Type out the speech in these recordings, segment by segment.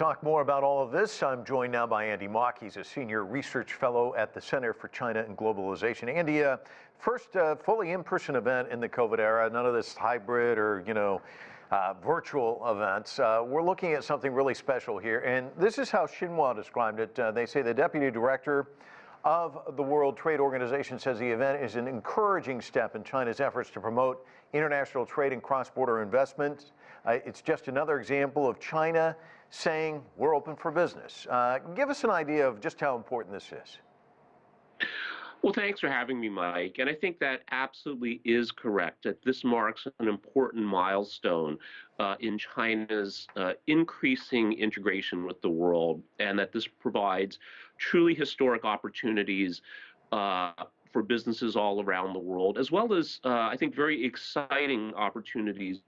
talk more about all of this, I'm joined now by Andy Mok. He's a senior research fellow at the Center for China and Globalization. Andy, first fully in-person event in the COVID era, none of this hybrid or, virtual events. We're looking at something really special here, and this is how Xinhua described it. They say the deputy director of the World Trade Organization says the event is an encouraging step in China's efforts to promote international trade and cross-border investment. It's just another example of China saying we're open for business. Give us an idea of just how important this is. Well, thanks for having me, Mike. And I think that absolutely is correct, that this marks an important milestone in China's increasing integration with the world, and that this provides truly historic opportunities for businesses all around the world, as well as, I think, very exciting opportunities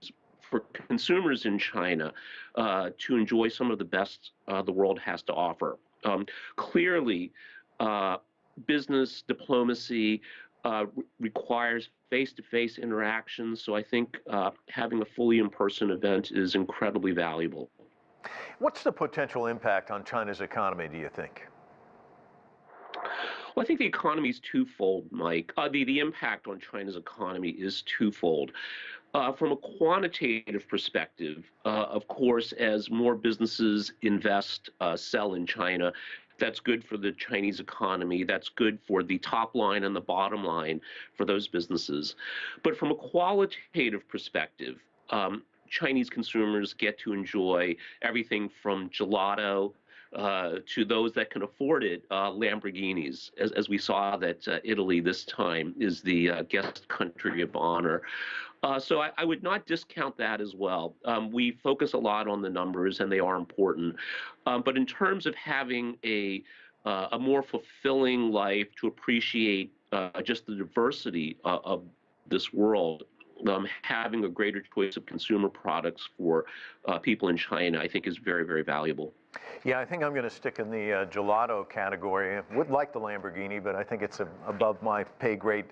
for consumers in China to enjoy some of the best the world has to offer. Clearly, business diplomacy requires face-to-face interactions, so I think having a fully in-person event is incredibly valuable. What's the potential impact on China's economy, do you think? Well, I think the economy is twofold, Mike. The impact on China's economy is twofold. From a quantitative perspective, of course, as more businesses invest, sell in China, that's good for the Chinese economy. That's good for the top line and the bottom line for those businesses. But from a qualitative perspective, Chinese consumers get to enjoy everything from gelato to those that can afford it, Lamborghinis, as we saw that Italy this time is the guest country of honor. So I would not discount that as well. We focus a lot on the numbers, and they are important. But in terms of having a more fulfilling life, to appreciate just the diversity of this world, having a greater choice of consumer products for people in China, I think is very, very valuable. Yeah, I think I'm going to stick in the gelato category. I would like the Lamborghini, but I think it's above my pay grade.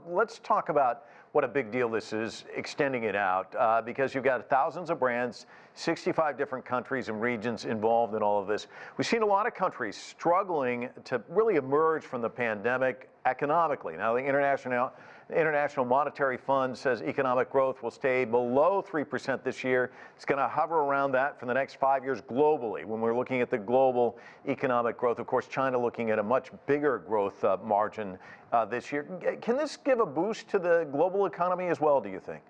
Let's talk about what a big deal this is, extending it out, because you've got thousands of brands, 65 different countries and regions involved in all of this. We've seen a lot of countries struggling to really emerge from the pandemic economically. Now, the International Monetary Fund says economic growth will stay below 3% this year. It's going to hover around that for the next 5 years globally. When we're looking at the global economic growth, of course, China looking at a much bigger growth margin this year. Can this give a boost to the global economy as well, do you think?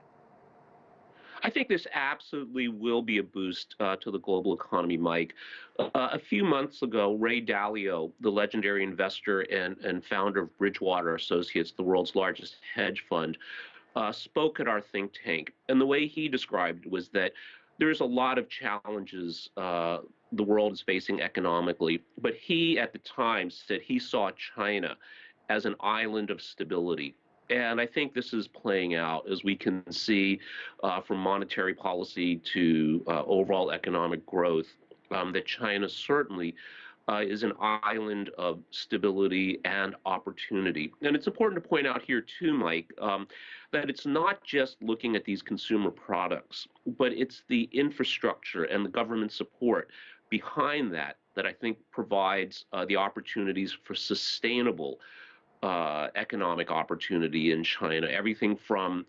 I think this absolutely will be a boost to the global economy, Mike. A few months ago, Ray Dalio, the legendary investor and founder of Bridgewater Associates, the world's largest hedge fund, spoke at our think tank. And the way he described was that there's a lot of challenges the world is facing economically. But he, at the time, said he saw China as an island of stability. And I think this is playing out, as we can see from monetary policy to overall economic growth, that China certainly is an island of stability and opportunity. And it's important to point out here too, Mike, that it's not just looking at these consumer products, but it's the infrastructure and the government support behind that I think provides the opportunities for sustainable economic opportunity in China. Everything from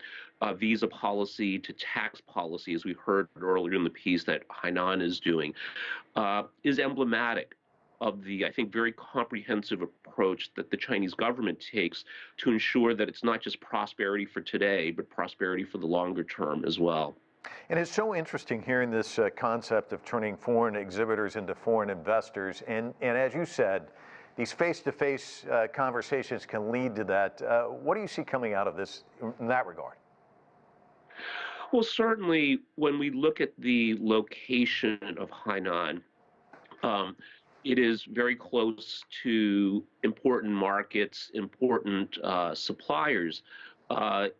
visa policy to tax policy, as we heard earlier in the piece that Hainan is doing, is emblematic of the, I think, very comprehensive approach that the Chinese government takes to ensure that it's not just prosperity for today, but prosperity for the longer term as well. And it's so interesting hearing this concept of turning foreign exhibitors into foreign investors. And as you said, these face-to-face conversations can lead to that. What do you see coming out of this in that regard? Well, certainly when we look at the location of Hainan, it is very close to important markets, important suppliers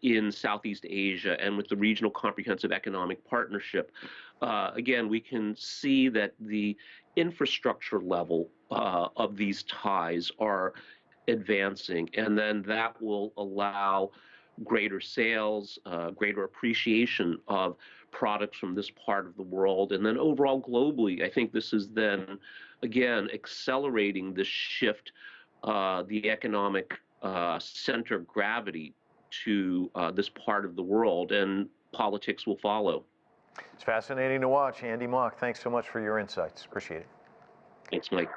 in Southeast Asia, and with the Regional Comprehensive Economic Partnership. Again, we can see that the infrastructure level of these ties are advancing, and then that will allow greater sales, greater appreciation of products from this part of the world. And then overall globally, I think this is then, again, accelerating the shift, the economic center of gravity to this part of the world, and politics will follow. It's fascinating to watch. Andy Mok, thanks so much for your insights. Appreciate it. Thanks, Mike.